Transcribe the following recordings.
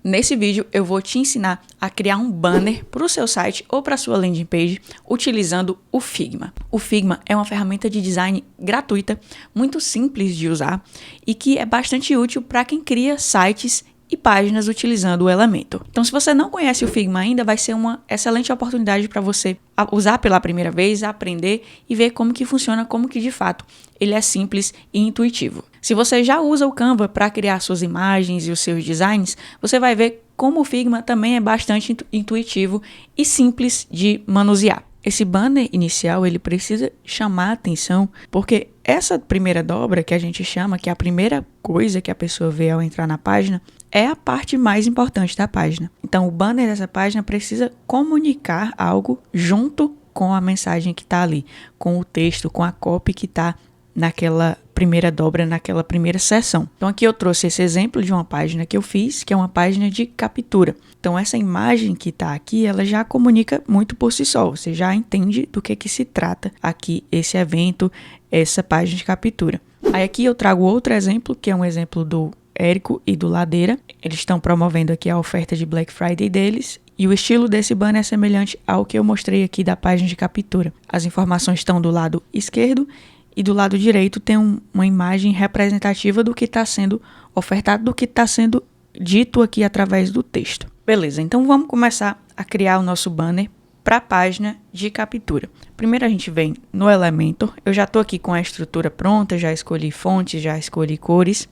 Nesse vídeo eu vou te ensinar a criar um banner para o seu site ou para a sua landing page utilizando o Figma. O Figma é uma ferramenta de design gratuita, muito simples de usar e que é bastante útil para quem cria sites e páginas utilizando o Elementor. Então, se você não conhece o Figma ainda, vai ser uma excelente oportunidade para você usar pela primeira vez, aprender e ver como que funciona, como que de fato ele é simples e intuitivo. Se você já usa o Canva para criar suas imagens e os seus designs, você vai ver como o Figma também é bastante intuitivo e simples de manusear. Esse banner inicial, ele precisa chamar a atenção, porque essa primeira dobra que a gente chama, que é a primeira coisa que a pessoa vê ao entrar na página, é a parte mais importante da página. Então, o banner dessa página precisa comunicar algo junto com a mensagem que está ali, com o texto, com a copy que está naquela primeira dobra, naquela primeira seção. Então, aqui eu trouxe esse exemplo de uma página que eu fiz, que é uma página de captura. Então, essa imagem que está aqui, ela já comunica muito por si só. Você já entende do que se trata aqui esse evento, essa página de captura. Aí aqui eu trago outro exemplo, que é um exemplo do Érico e do Ladeira. Eles estão promovendo aqui a oferta de Black Friday deles. E o estilo desse banner é semelhante ao que eu mostrei aqui da página de captura. As informações estão do lado esquerdo e do lado direito tem uma imagem representativa do que está sendo ofertado, do que está sendo dito aqui através do texto. Beleza, então vamos começar a criar o nosso banner para a página de captura. Primeiro a gente vem no Elementor. Eu já estou aqui com a estrutura pronta, já escolhi fontes, já escolhi cores.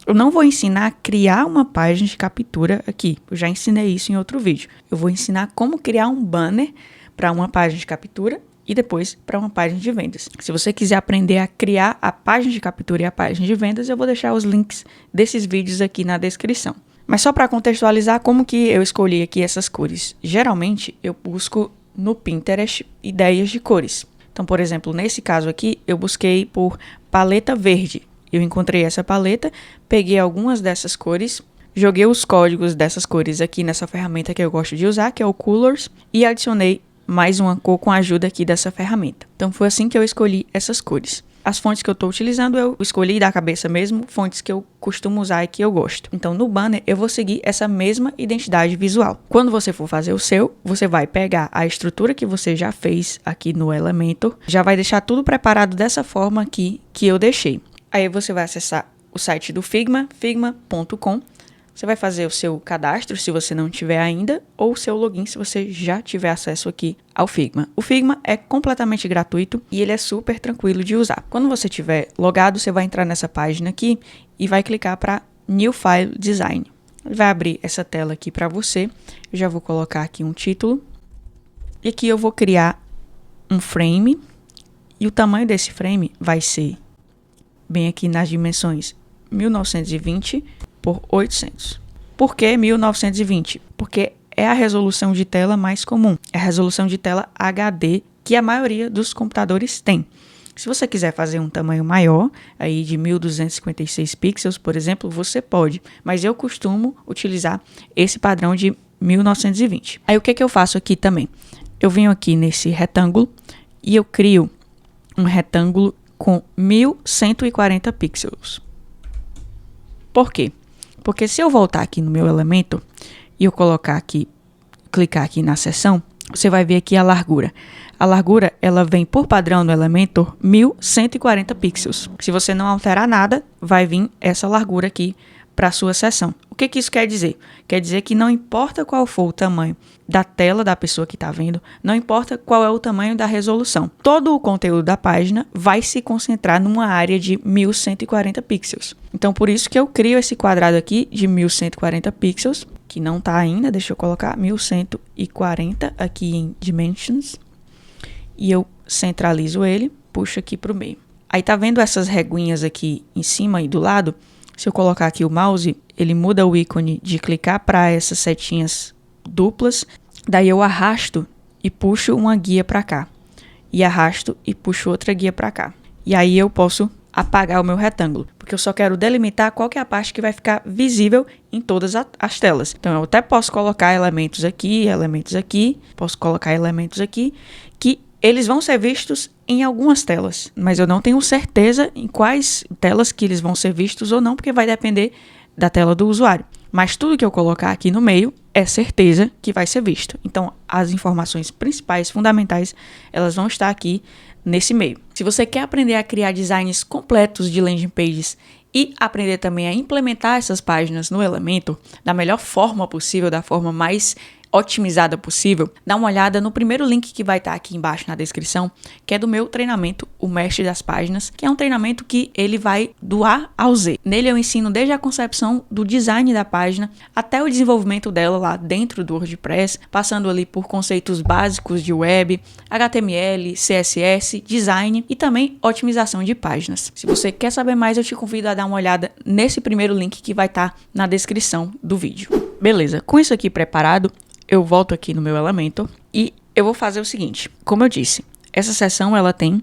Eu não vou ensinar a criar uma página de captura aqui. Eu já ensinei isso em outro vídeo. Eu vou ensinar como criar um banner para uma página de captura e depois para uma página de vendas. Se você quiser aprender a criar a página de captura e a página de vendas, eu vou deixar os links desses vídeos aqui na descrição. Mas só para contextualizar como que eu escolhi aqui essas cores. Geralmente eu busco no Pinterest ideias de cores. Então, por exemplo, nesse caso aqui, eu busquei por paleta verde. Eu encontrei essa paleta, peguei algumas dessas cores, joguei os códigos dessas cores aqui nessa ferramenta que eu gosto de usar, que é o Colors, e adicionei mais uma cor com a ajuda aqui dessa ferramenta. Então foi assim que eu escolhi essas cores. As fontes que eu estou utilizando eu escolhi da cabeça mesmo, fontes que eu costumo usar e que eu gosto. Então no banner eu vou seguir essa mesma identidade visual. Quando você for fazer o seu, você vai pegar a estrutura que você já fez aqui no Elementor, já vai deixar tudo preparado dessa forma aqui que eu deixei. Aí você vai acessar o site do Figma, figma.com. Você vai fazer o seu cadastro, se você não tiver ainda, ou o seu login, se você já tiver acesso aqui ao Figma. O Figma é completamente gratuito e ele é super tranquilo de usar. Quando você estiver logado, você vai entrar nessa página aqui e vai clicar para New File Design. Ele vai abrir essa tela aqui para você. Eu já vou colocar aqui um título. E aqui eu vou criar um frame. E o tamanho desse frame vai ser, bem aqui nas dimensões, 1920 por 800. Por que 1920? Porque é a resolução de tela mais comum. É a resolução de tela HD que a maioria dos computadores tem. Se você quiser fazer um tamanho maior, aí de 1256 pixels, por exemplo, você pode. Mas eu costumo utilizar esse padrão de 1920. Aí o que eu faço aqui também? Eu venho aqui nesse retângulo e eu crio um retângulo com 1140 pixels. Por quê? Porque se eu voltar aqui no meu Elementor e eu colocar aqui, clicar aqui na seção, você vai ver aqui a largura. A largura, ela vem por padrão no Elementor 1140 pixels. Se você não alterar nada, vai vir essa largura aqui para a sua seção. O que isso quer dizer? Quer dizer que não importa qual for o tamanho da tela da pessoa que está vendo, não importa qual é o tamanho da resolução. Todo o conteúdo da página vai se concentrar numa área de 1140 pixels. Então, por isso que eu crio esse quadrado aqui de 1140 pixels, que não está ainda, deixa eu colocar 1140 aqui em Dimensions, e eu centralizo ele, puxo aqui para o meio. Aí tá vendo essas reguinhas aqui em cima e do lado? Se eu colocar aqui o mouse, ele muda o ícone de clicar para essas setinhas duplas. Daí eu arrasto e puxo uma guia para cá. E arrasto e puxo outra guia para cá. E aí eu posso apagar o meu retângulo, porque eu só quero delimitar qual que é a parte que vai ficar visível em todas as telas. Então eu até posso colocar elementos aqui, posso colocar elementos aqui, que eles vão ser vistos em algumas telas, mas eu não tenho certeza em quais telas que eles vão ser vistos ou não, porque vai depender da tela do usuário. Mas tudo que eu colocar aqui no meio é certeza que vai ser visto. Então, as informações principais, fundamentais, elas vão estar aqui nesse meio. Se você quer aprender a criar designs completos de landing pages e aprender também a implementar essas páginas no Elementor da melhor forma possível, da forma mais otimizada possível, dá uma olhada no primeiro link que vai estar aqui embaixo na descrição, que é do meu treinamento, o Mestre das Páginas, que é um treinamento que ele vai do A ao Z. Nele eu ensino desde a concepção do design da página até o desenvolvimento dela lá dentro do WordPress, passando ali por conceitos básicos de web, HTML, CSS, design e também otimização de páginas. Se você quer saber mais, eu te convido a dar uma olhada nesse primeiro link que vai estar na descrição do vídeo. Beleza, com isso aqui preparado, eu volto aqui no meu Elementor e eu vou fazer o seguinte. Como eu disse, essa seção ela tem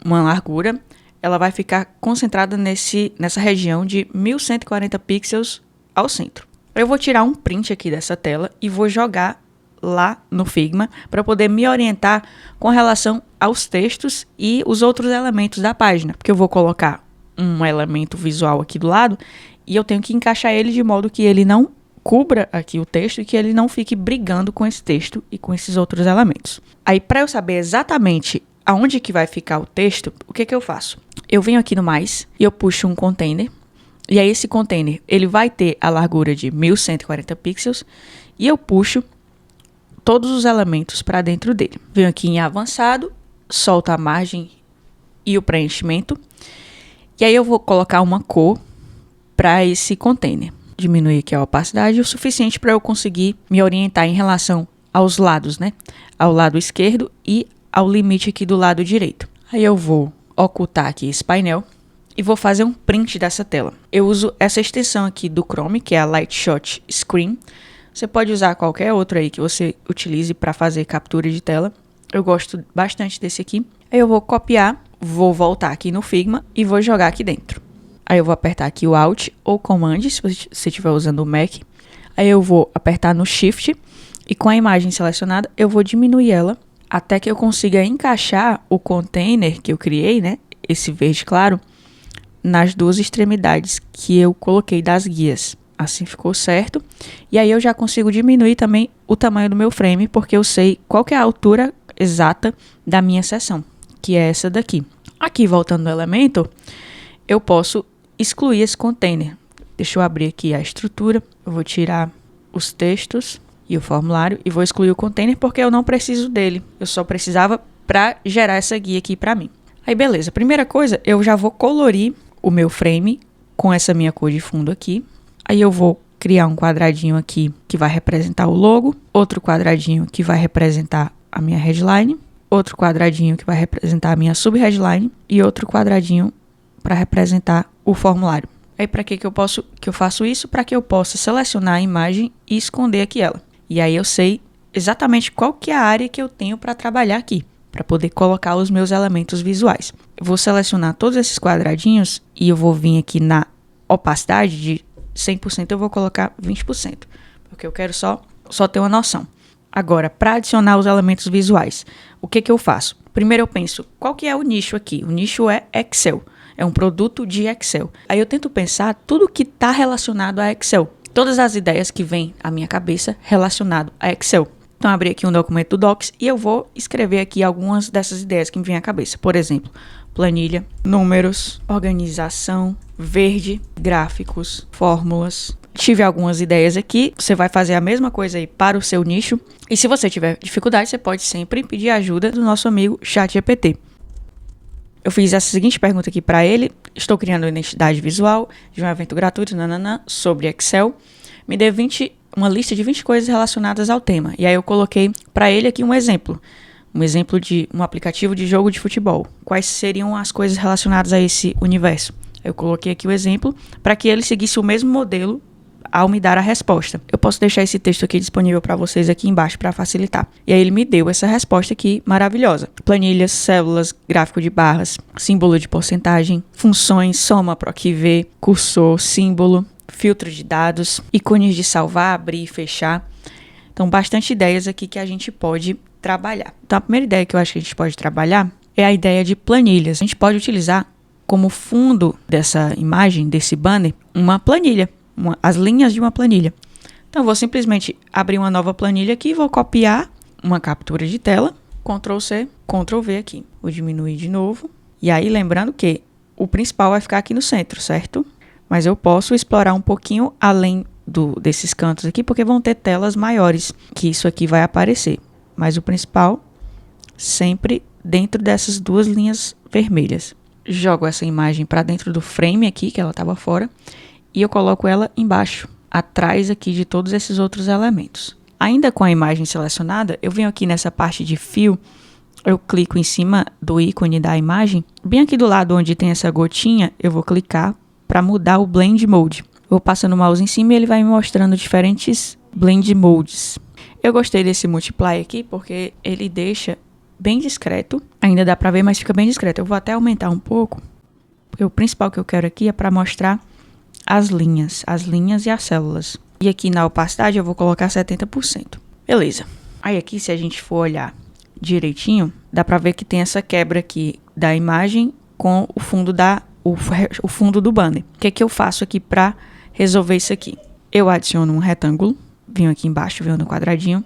uma largura, ela vai ficar concentrada nessa região de 1140 pixels ao centro. Eu vou tirar um print aqui dessa tela e vou jogar lá no Figma para poder me orientar com relação aos textos e os outros elementos da página, porque eu vou colocar um elemento visual aqui do lado e eu tenho que encaixar ele de modo que ele não cubra aqui o texto e que ele não fique brigando com esse texto e com esses outros elementos. Aí, para eu saber exatamente aonde que vai ficar o texto, o que eu faço? Eu venho aqui no mais e eu puxo um container. E aí esse container, ele vai ter a largura de 1140 pixels e eu puxo todos os elementos para dentro dele. Venho aqui em avançado, solto a margem e o preenchimento. E aí eu vou colocar uma cor para esse container. Diminuir aqui a opacidade o suficiente para eu conseguir me orientar em relação aos lados, né? Ao lado esquerdo e ao limite aqui do lado direito. Aí eu vou ocultar aqui esse painel e vou fazer um print dessa tela. Eu uso essa extensão aqui do Chrome, que é a Lightshot Screen. Você pode usar qualquer outro aí que você utilize para fazer captura de tela. Eu gosto bastante desse aqui. Aí eu vou copiar, vou voltar aqui no Figma e vou jogar aqui dentro. Aí eu vou apertar aqui o Alt ou Command, se você estiver usando o Mac. Aí eu vou apertar no Shift e com a imagem selecionada eu vou diminuir ela até que eu consiga encaixar o container que eu criei, né, esse verde claro, nas duas extremidades que eu coloquei das guias. Assim ficou certo. E aí eu já consigo diminuir também o tamanho do meu frame, porque eu sei qual que é a altura exata da minha seção, que é essa daqui. Aqui, voltando no Elementor, eu posso excluir esse container. Deixa eu abrir aqui a estrutura. Eu vou tirar os textos e o formulário e vou excluir o container porque eu não preciso dele. Eu só precisava para gerar essa guia aqui para mim. Aí beleza, primeira coisa, eu já vou colorir o meu frame com essa minha cor de fundo aqui. Aí eu vou criar um quadradinho aqui que vai representar o logo, outro quadradinho que vai representar a minha headline, outro quadradinho que vai representar a minha sub-headline e outro quadradinho para representar o formulário. Aí para que eu faço isso? Para que eu possa selecionar a imagem e esconder aqui ela. E aí eu sei exatamente qual que é a área que eu tenho para trabalhar aqui, para poder colocar os meus elementos visuais. Eu vou selecionar todos esses quadradinhos e eu vou vir aqui na opacidade de 100%, eu vou colocar 20%, porque eu quero só ter uma noção. Agora, para adicionar os elementos visuais, o que eu faço? Primeiro eu penso, qual que é o nicho aqui? O nicho é Excel. É um produto de Excel. Aí eu tento pensar tudo que está relacionado a Excel. Todas as ideias que vêm à minha cabeça relacionado a Excel. Então, abri aqui um documento do Docs e eu vou escrever aqui algumas dessas ideias que me vêm à cabeça. Por exemplo, planilha, números, organização, verde, gráficos, fórmulas. Tive algumas ideias aqui. Você vai fazer a mesma coisa aí para o seu nicho. E se você tiver dificuldade, você pode sempre pedir ajuda do nosso amigo ChatGPT. Eu fiz essa seguinte pergunta aqui para ele. Estou criando uma identidade visual de um evento gratuito sobre Excel. Me dê uma lista de 20 coisas relacionadas ao tema. E aí eu coloquei para ele aqui um exemplo. Um exemplo de um aplicativo de jogo de futebol. Quais seriam as coisas relacionadas a esse universo? Eu coloquei aqui o exemplo para que ele seguisse o mesmo modelo ao me dar a resposta. Eu posso deixar esse texto aqui disponível para vocês aqui embaixo para facilitar. E aí ele me deu essa resposta aqui maravilhosa. Planilhas, células, gráfico de barras, símbolo de porcentagem, funções, soma, proc, v, cursor, símbolo, filtro de dados, ícones de salvar, abrir e fechar. Então, bastante ideias aqui que a gente pode trabalhar. Então, a primeira ideia que eu acho que a gente pode trabalhar é a ideia de planilhas. A gente pode utilizar como fundo dessa imagem, desse banner, uma planilha. as linhas de uma planilha. Então, eu vou simplesmente abrir uma nova planilha aqui, vou copiar uma captura de tela, Ctrl C, Ctrl V aqui. Vou diminuir de novo. E aí, lembrando que o principal vai ficar aqui no centro, certo? Mas eu posso explorar um pouquinho além desses cantos aqui, porque vão ter telas maiores, que isso aqui vai aparecer. Mas o principal, sempre dentro dessas duas linhas vermelhas. Jogo essa imagem para dentro do frame aqui, que ela estava fora, e eu coloco ela embaixo, atrás aqui de todos esses outros elementos. Ainda com a imagem selecionada, eu venho aqui nessa parte de fio, eu clico em cima do ícone da imagem, bem aqui do lado onde tem essa gotinha, eu vou clicar para mudar o Blend Mode. Eu vou passando o mouse em cima e ele vai me mostrando diferentes Blend Modes. Eu gostei desse Multiply aqui porque ele deixa bem discreto. Ainda dá para ver, mas fica bem discreto. Eu vou até aumentar um pouco, porque o principal que eu quero aqui é para mostrar as linhas e as células. E aqui na opacidade eu vou colocar 70%. Beleza. Aí aqui, se a gente for olhar direitinho, dá para ver que tem essa quebra aqui da imagem com o fundo o fundo do banner. O que é que eu faço aqui para resolver isso aqui? Eu adiciono um retângulo, venho aqui embaixo, venho no quadradinho.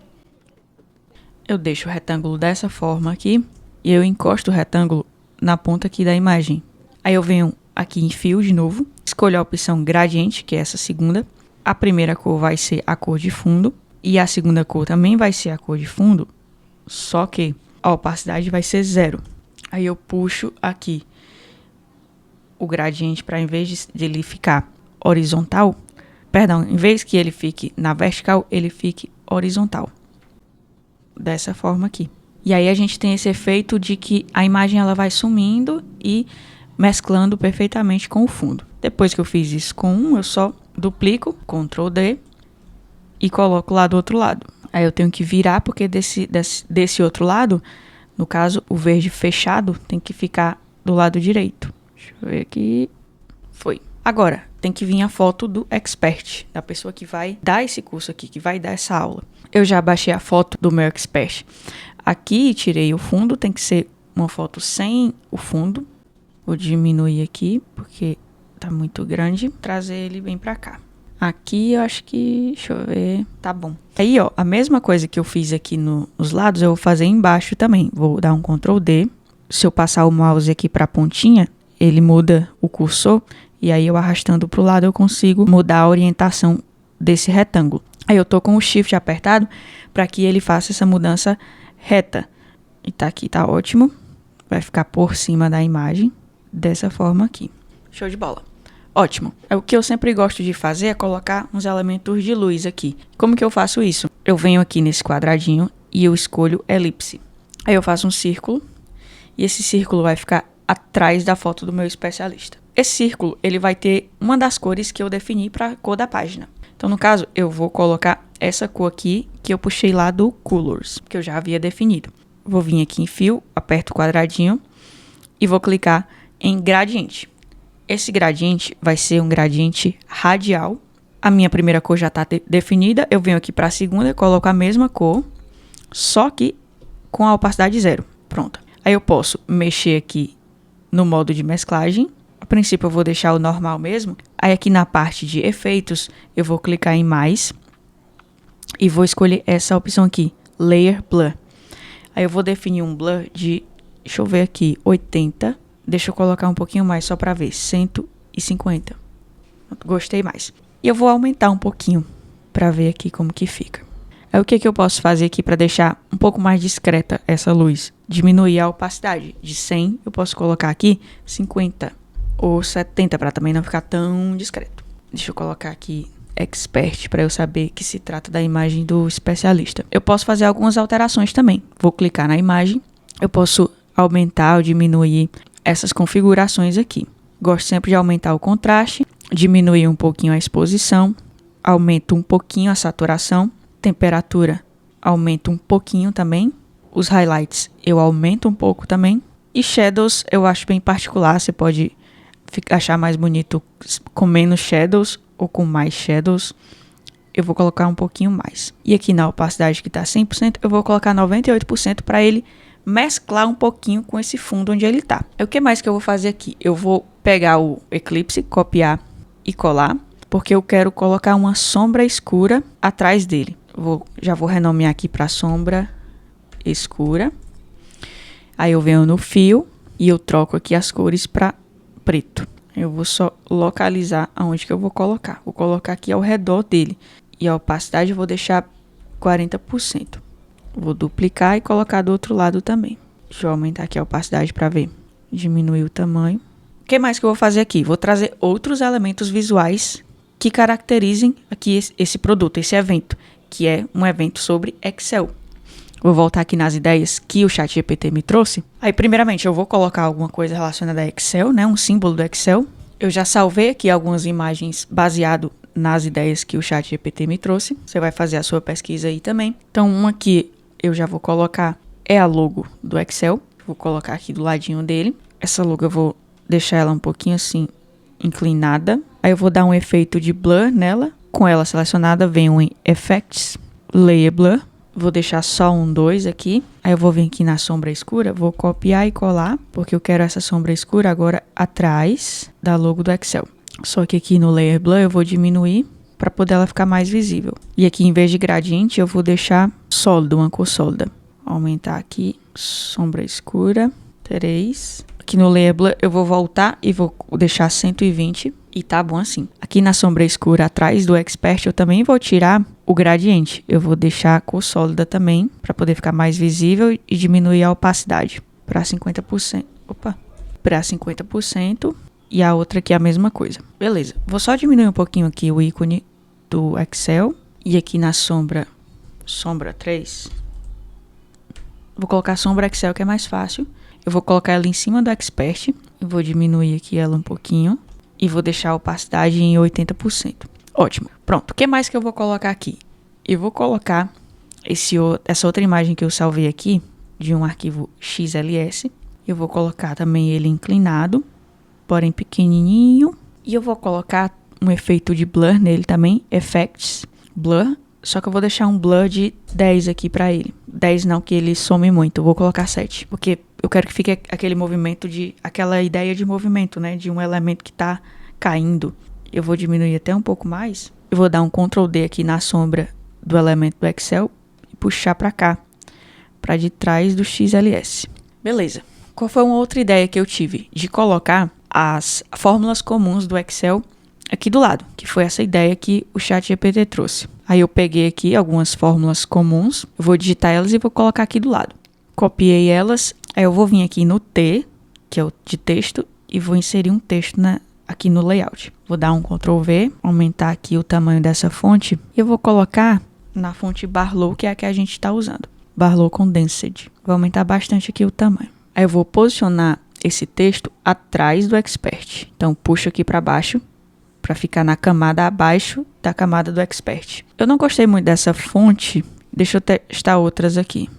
Eu deixo o retângulo dessa forma aqui e eu encosto o retângulo na ponta aqui da imagem. Aí eu venho aqui em fio de novo, escolho a opção gradiente, que é essa segunda. A primeira cor vai ser a cor de fundo e a segunda cor também vai ser a cor de fundo, só que a opacidade vai ser 0. Aí eu puxo aqui o gradiente para, em vez de ele ficar horizontal, em vez que ele fique na vertical, ele fique horizontal. Dessa forma aqui. E aí a gente tem esse efeito de que a imagem ela vai sumindo e mesclando perfeitamente com o fundo. Depois que eu fiz isso com um, eu só duplico, Ctrl D e coloco lá do outro lado. Aí eu tenho que virar porque desse outro lado, no caso o verde fechado, tem que ficar do lado direito. Deixa eu ver aqui. Foi. Agora, tem que vir a foto do expert, da pessoa que vai dar esse curso aqui, que vai dar essa aula. Eu já baixei a foto do meu expert. Aqui, tirei o fundo, tem que ser uma foto sem o fundo. Vou diminuir aqui, porque tá muito grande. Trazer ele bem pra cá. Aqui, eu acho que... Deixa eu ver... Tá bom. Aí, ó, a mesma coisa que eu fiz aqui nos lados, eu vou fazer embaixo também. Vou dar um Ctrl D. Se eu passar o mouse aqui pra pontinha, ele muda o cursor. E aí, eu arrastando pro lado, eu consigo mudar a orientação desse retângulo. Aí, eu tô com o Shift apertado para que ele faça essa mudança reta. E tá aqui, tá ótimo. Vai ficar por cima da imagem, dessa forma aqui. Show de bola. Ótimo. O que eu sempre gosto de fazer é colocar uns elementos de luz aqui. Como que eu faço isso? Eu venho aqui nesse quadradinho e eu escolho elipse. Aí eu faço um círculo e esse círculo vai ficar atrás da foto do meu especialista. Esse círculo, ele vai ter uma das cores que eu defini para a cor da página. Então, no caso, eu vou colocar essa cor aqui que eu puxei lá do Colors, que eu já havia definido. Vou vir aqui em Fio, aperto o quadradinho e vou clicar em Gradiente. Esse gradiente vai ser um gradiente radial. A minha primeira cor já está definida. Eu venho aqui para a segunda, coloco a mesma cor, só que com a opacidade 0. Pronto. Aí eu posso mexer aqui no modo de mesclagem. A princípio eu vou deixar o normal mesmo. Aí aqui na parte de efeitos, eu vou clicar em mais e vou escolher essa opção aqui, Layer Blur. Aí eu vou definir um blur de, deixa eu ver aqui, 80. Deixa eu colocar um pouquinho mais só para ver, 150. Gostei mais. E eu vou aumentar um pouquinho para ver aqui como que fica. Aí o que eu posso fazer aqui para deixar um pouco mais discreta essa luz? Diminuir a opacidade. De 100 eu posso colocar aqui 50 ou 70 para também não ficar tão discreto. Deixa eu colocar aqui Expert para eu saber que se trata da imagem do especialista. Eu posso fazer algumas alterações também. Vou clicar na imagem. Eu posso aumentar ou diminuir essas configurações aqui. Gosto sempre de aumentar o contraste, diminuir um pouquinho a exposição, aumento um pouquinho a saturação, temperatura aumento um pouquinho também, os highlights eu aumento um pouco também, e shadows eu acho bem particular, você pode achar mais bonito com menos shadows ou com mais shadows, eu vou colocar um pouquinho mais. E aqui na opacidade que está 100%, eu vou colocar 98% para ele mesclar um pouquinho com esse fundo onde ele tá. O que mais que eu vou fazer aqui? Eu vou pegar o Eclipse, copiar e colar. porque eu quero colocar uma sombra escura atrás dele. Já vou renomear aqui para sombra escura. Aí eu venho no fio e eu troco aqui as cores para preto. Eu vou só localizar aonde que eu vou colocar. Vou colocar aqui ao redor dele. E a opacidade eu vou deixar 40%. Vou duplicar e colocar do outro lado também. Deixa eu aumentar aqui a opacidade para ver. Diminuir o tamanho. O que mais que eu vou fazer aqui? Vou trazer outros elementos visuais que caracterizem aqui esse produto, esse evento, que é um evento sobre Excel. Vou voltar aqui nas ideias que o ChatGPT me trouxe. Aí, primeiramente, eu vou colocar alguma coisa relacionada a Excel, né? Um símbolo do Excel. Eu já salvei aqui algumas imagens baseado nas ideias que o ChatGPT me trouxe. Você vai fazer a sua pesquisa aí também. Então, uma que eu já vou colocar é a logo do Excel. Vou colocar aqui do ladinho dele. Essa logo eu vou deixar ela um pouquinho assim, inclinada. Aí eu vou dar um efeito de blur nela. Com ela selecionada, venho em Effects, Layer Blur. Vou deixar só um 2 aqui. Aí eu vou vir aqui na sombra escura, vou copiar e colar, porque eu quero essa sombra escura agora atrás da logo do Excel. Só que aqui no Layer Blur eu vou diminuir para poder ela ficar mais visível. E aqui em vez de gradiente eu vou deixar sólido, uma cor sólida. Aumentar aqui, sombra escura, 3. Aqui no Layer Blur eu vou voltar e vou deixar 120 e tá bom assim. Aqui na sombra escura atrás do Expert eu também vou tirar o gradiente. Eu vou deixar a cor sólida também para poder ficar mais visível e diminuir a opacidade para 50%. Para 50%. E a outra aqui é a mesma coisa. Beleza. Vou só diminuir um pouquinho aqui o ícone do Excel. E aqui na sombra 3. Vou colocar sombra Excel, que é mais fácil. Eu vou colocar ela em cima do Expert. Eu vou diminuir aqui ela um pouquinho. E vou deixar a opacidade em 80%. Ótimo. Pronto. O que mais que eu vou colocar aqui? Eu vou colocar essa outra imagem que eu salvei aqui, de um arquivo XLS. Eu vou colocar também ele inclinado, porém pequenininho. E eu vou colocar um efeito de blur nele também, Effects, Blur. Só que eu vou deixar um blur de 10 aqui pra ele. 10 não, que ele some muito. Eu vou colocar 7, porque eu quero que fique aquele movimento aquela ideia de movimento, né? De um elemento que tá caindo. Eu vou diminuir até um pouco mais. Eu vou dar um Ctrl D aqui na sombra do elemento do Excel e puxar pra cá, pra de trás do XLS. Beleza. Qual foi uma outra ideia que eu tive? De colocar as fórmulas comuns do Excel aqui do lado, que foi essa ideia que o ChatGPT trouxe. Aí eu peguei aqui algumas fórmulas comuns, eu vou digitar elas e vou colocar aqui do lado. Copiei elas, aí eu vou vir aqui no T, que é o de texto, e vou inserir um texto aqui no layout. Vou dar um Ctrl V, aumentar aqui o tamanho dessa fonte, e eu vou colocar na fonte Barlow, que é a que a gente está usando. Barlow Condensed. Vou aumentar bastante aqui o tamanho. Aí eu vou posicionar esse texto atrás do Expert. Então puxo aqui para baixo, para ficar na camada abaixo da camada do Expert. Eu não gostei muito dessa fonte, deixa eu testar outras aqui.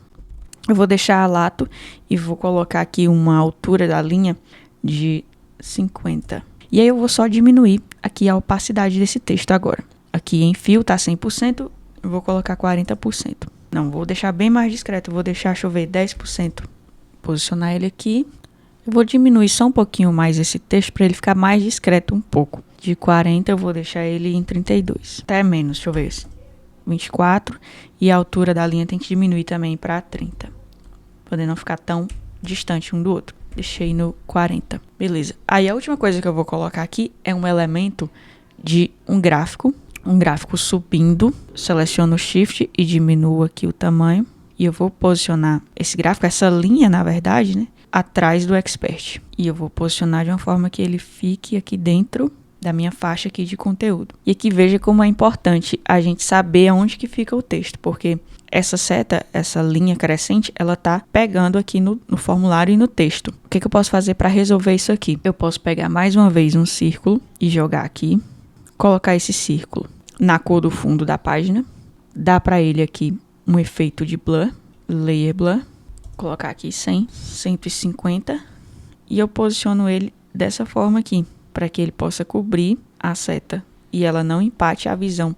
Eu vou deixar a lato e vou colocar aqui uma altura da linha de 50. E aí eu vou só diminuir aqui a opacidade desse texto agora. Aqui em fio tá 100%, eu vou colocar 40%. Não, vou deixar bem mais discreto, vou deixar, deixa eu ver, 10%. Posicionar ele aqui. Eu vou diminuir só um pouquinho mais esse texto para ele ficar mais discreto um pouco. De 40 eu vou deixar ele em 32. Até menos, deixa eu ver. 24. E a altura da linha tem que diminuir também para 30. Poder não ficar tão distante um do outro. Deixei no 40. Beleza. Aí a última coisa que eu vou colocar aqui é um elemento de um gráfico. Um gráfico subindo. Seleciono o Shift e diminuo aqui o tamanho. E eu vou posicionar esse gráfico, essa linha na verdade, né? Atrás do Expert. E eu vou posicionar de uma forma que ele fique aqui dentro da minha faixa aqui de conteúdo. E aqui veja como é importante a gente saber onde que fica o texto, porque essa seta, essa linha crescente, ela tá pegando aqui no formulário e no texto. O que eu posso fazer para resolver isso aqui? Eu posso pegar mais uma vez um círculo e jogar aqui, colocar esse círculo na cor do fundo da página, dar para ele aqui um efeito de blur, layer blur, colocar aqui 100, 150 e eu posiciono ele dessa forma aqui, para que ele possa cobrir a seta e ela não empate a visão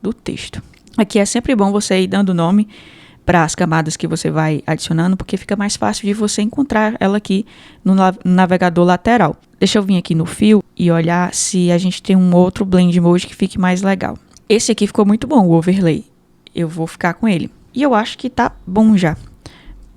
do texto. Aqui é sempre bom você ir dando nome para as camadas que você vai adicionando, porque fica mais fácil de você encontrar ela aqui no navegador lateral. Deixa eu vir aqui no fio e olhar se a gente tem um outro blend mode que fique mais legal. Esse aqui ficou muito bom, o overlay. Eu vou ficar com ele. E eu acho que tá bom já.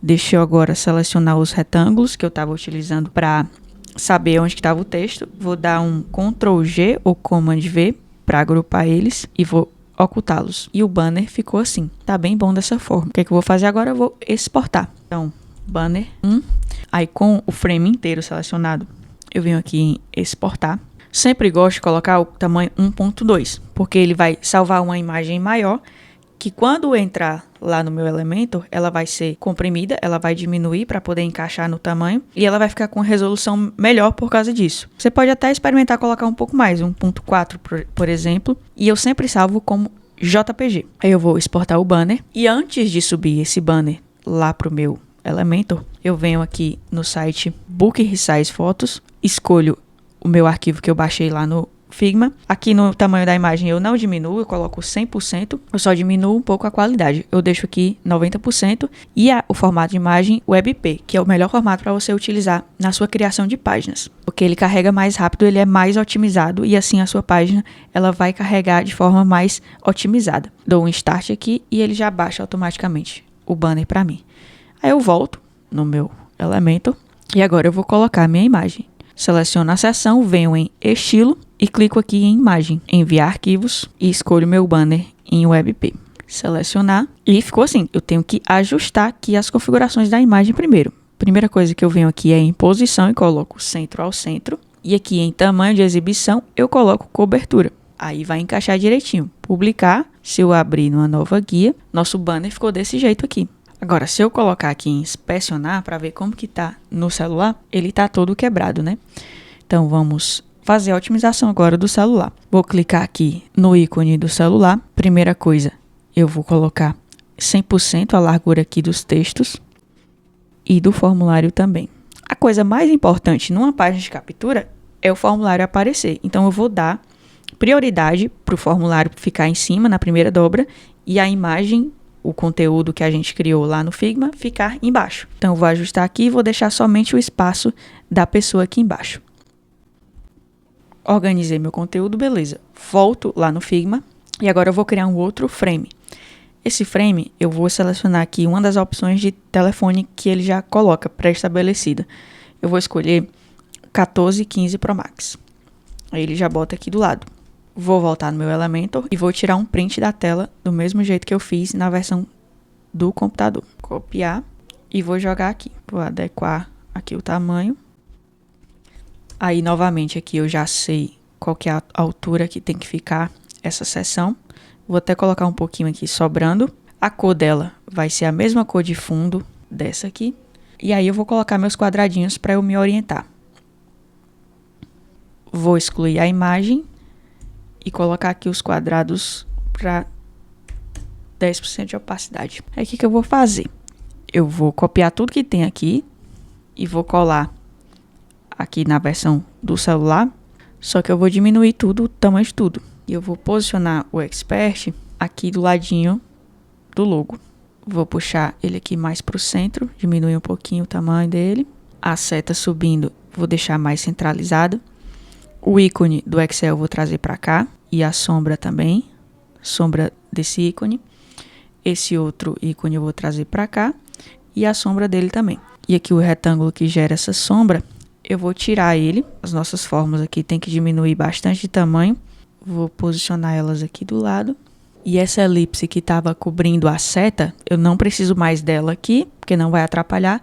Deixa eu agora selecionar os retângulos que eu estava utilizando para saber onde estava o texto. Vou dar um Ctrl G ou Command V para agrupar eles e vou ocultá-los. E o banner ficou assim. Tá bem bom dessa forma. O que é que eu vou fazer agora? Eu vou exportar. Então, banner 1. Aí com o frame inteiro selecionado, eu venho aqui em exportar. Sempre gosto de colocar o tamanho 1.2, porque ele vai salvar uma imagem maior, que quando entrar lá no meu Elementor, ela vai ser comprimida, ela vai diminuir para poder encaixar no tamanho, e ela vai ficar com resolução melhor por causa disso. Você pode até experimentar colocar um pouco mais, 1.4 por exemplo, e eu sempre salvo como JPG. Aí eu vou exportar o banner, e antes de subir esse banner lá para o meu Elementor, eu venho aqui no site Book Resize Fotos, escolho o meu arquivo que eu baixei lá no Figma. Aqui no tamanho da imagem eu não diminuo, eu coloco 100%, eu só diminuo um pouco a qualidade. Eu deixo aqui 90% e o formato de imagem WebP, que é o melhor formato para você utilizar na sua criação de páginas, porque ele carrega mais rápido, ele é mais otimizado e assim a sua página ela vai carregar de forma mais otimizada. Dou um Start aqui e ele já baixa automaticamente o banner para mim. Aí eu volto no meu Elementor e agora eu vou colocar a minha imagem. Seleciono a seção, venho em Estilo e clico aqui em Imagem, Enviar Arquivos e escolho meu banner em WebP. Selecionar e ficou assim. Eu tenho que ajustar aqui as configurações da imagem primeiro. Primeira coisa que eu venho aqui é em Posição e coloco centro ao centro. E aqui em Tamanho de Exibição eu coloco Cobertura. Aí vai encaixar direitinho. Publicar, se eu abrir numa nova guia, nosso banner ficou desse jeito aqui. Agora, se eu colocar aqui em inspecionar para ver como que tá no celular, ele tá todo quebrado, né? Então, vamos fazer a otimização agora do celular. Vou clicar aqui no ícone do celular. Primeira coisa, eu vou colocar 100% a largura aqui dos textos e do formulário também. A coisa mais importante numa página de captura é o formulário aparecer. Então, eu vou dar prioridade para o formulário ficar em cima, na primeira dobra, e a imagem, o conteúdo que a gente criou lá no Figma, ficar embaixo. Então, eu vou ajustar aqui e vou deixar somente o espaço da pessoa aqui embaixo. Organizei meu conteúdo, beleza. Volto lá no Figma e agora eu vou criar um outro frame. Esse frame, eu vou selecionar aqui uma das opções de telefone que ele já coloca pré-estabelecida. Eu vou escolher 1415 Pro Max. Aí ele já bota aqui do lado. Vou voltar no meu Elementor e vou tirar um print da tela do mesmo jeito que eu fiz na versão do computador. Copiar e vou jogar aqui. Vou adequar aqui o tamanho. Aí, novamente, aqui eu já sei qual que é a altura que tem que ficar essa seção. Vou até colocar um pouquinho aqui sobrando. A cor dela vai ser a mesma cor de fundo dessa aqui. E aí eu vou colocar meus quadradinhos para eu me orientar. Vou excluir a imagem e colocar aqui os quadrados para 10% de opacidade. Aí o que eu vou fazer? Eu vou copiar tudo que tem aqui e vou colar aqui na versão do celular, só que eu vou diminuir tudo, o tamanho de tudo. E eu vou posicionar o Expert aqui do ladinho do logo. Vou puxar ele aqui mais para o centro, diminuir um pouquinho o tamanho dele. A seta subindo, vou deixar mais centralizada. O ícone do Excel eu vou trazer para cá e a sombra também, sombra desse ícone. Esse outro ícone eu vou trazer para cá e a sombra dele também. E aqui o retângulo que gera essa sombra, eu vou tirar ele. As nossas formas aqui tem que diminuir bastante de tamanho. Vou posicionar elas aqui do lado. E essa elipse que estava cobrindo a seta, eu não preciso mais dela aqui, porque não vai atrapalhar.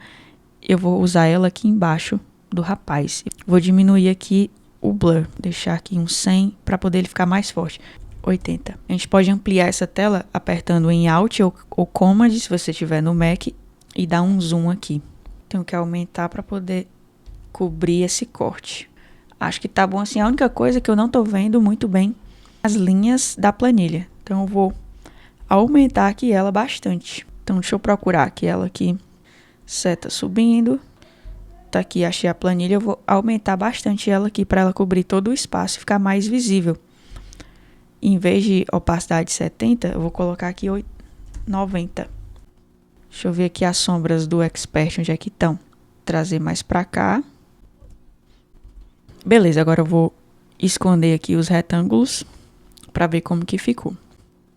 Eu vou usar ela aqui embaixo do rapaz. Vou diminuir aqui o blur, deixar aqui um 100 para poder ele ficar mais forte. 80. A gente pode ampliar essa tela apertando em Alt ou Command, se você estiver no Mac, e dar um zoom aqui. Tenho que aumentar para poder cobrir esse corte. Acho que tá bom assim. A única coisa que eu não tô vendo muito bem as linhas da planilha. Então eu vou aumentar aqui ela bastante. Então deixa eu procurar aqui ela aqui. Seta subindo. Tá aqui, achei a planilha. Eu vou aumentar bastante ela aqui para ela cobrir todo o espaço e ficar mais visível. Em vez de opacidade 70, eu vou colocar aqui 90. Deixa eu ver aqui as sombras do Expert, onde é que estão. Trazer mais para cá. Beleza, agora eu vou esconder aqui os retângulos para ver como que ficou.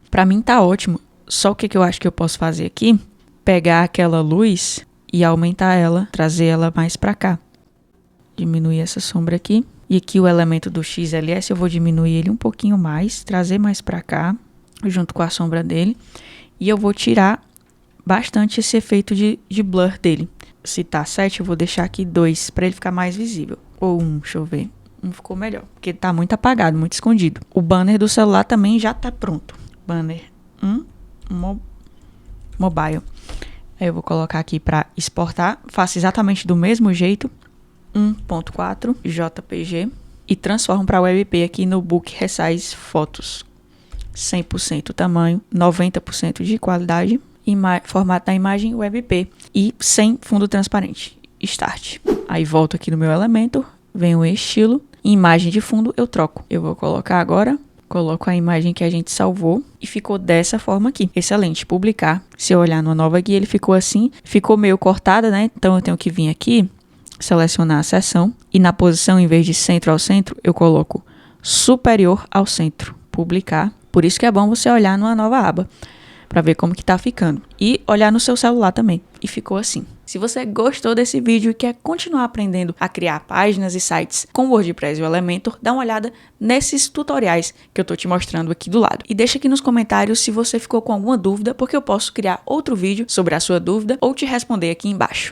Para mim tá ótimo, só o que eu acho que eu posso fazer aqui, pegar aquela luz e aumentar ela, trazer ela mais para cá. Diminuir essa sombra aqui. E aqui o elemento do XLS eu vou diminuir ele um pouquinho mais, trazer mais para cá, junto com a sombra dele. E eu vou tirar bastante esse efeito de blur dele. Se tá 7, eu vou deixar aqui 2 para ele ficar mais visível. Ou 1, deixa eu ver. 1 ficou melhor, porque tá muito apagado, muito escondido. O banner do celular também já tá pronto. Banner 1, mobile. Aí eu vou colocar aqui para exportar. Faço exatamente do mesmo jeito. 1.4 JPG e transformo para WebP aqui no Book Resize Fotos. 100% tamanho, 90% de qualidade, formato da imagem WebP e sem fundo transparente. Start. Aí volto aqui no meu elemento, venho em estilo, imagem de fundo eu troco. Eu vou colocar agora, coloco a imagem que a gente salvou e ficou dessa forma aqui. Excelente, publicar. Se eu olhar numa nova guia, ele ficou assim, ficou meio cortada, né? Então eu tenho que vir aqui, selecionar a seção e na posição, em vez de centro ao centro, eu coloco superior ao centro, publicar. Por isso que é bom você olhar numa nova aba, para ver como que tá ficando. E olhar no seu celular também. E ficou assim. Se você gostou desse vídeo e quer continuar aprendendo a criar páginas e sites com WordPress e o Elementor, dá uma olhada nesses tutoriais que eu tô te mostrando aqui do lado. E deixa aqui nos comentários se você ficou com alguma dúvida, porque eu posso criar outro vídeo sobre a sua dúvida ou te responder aqui embaixo.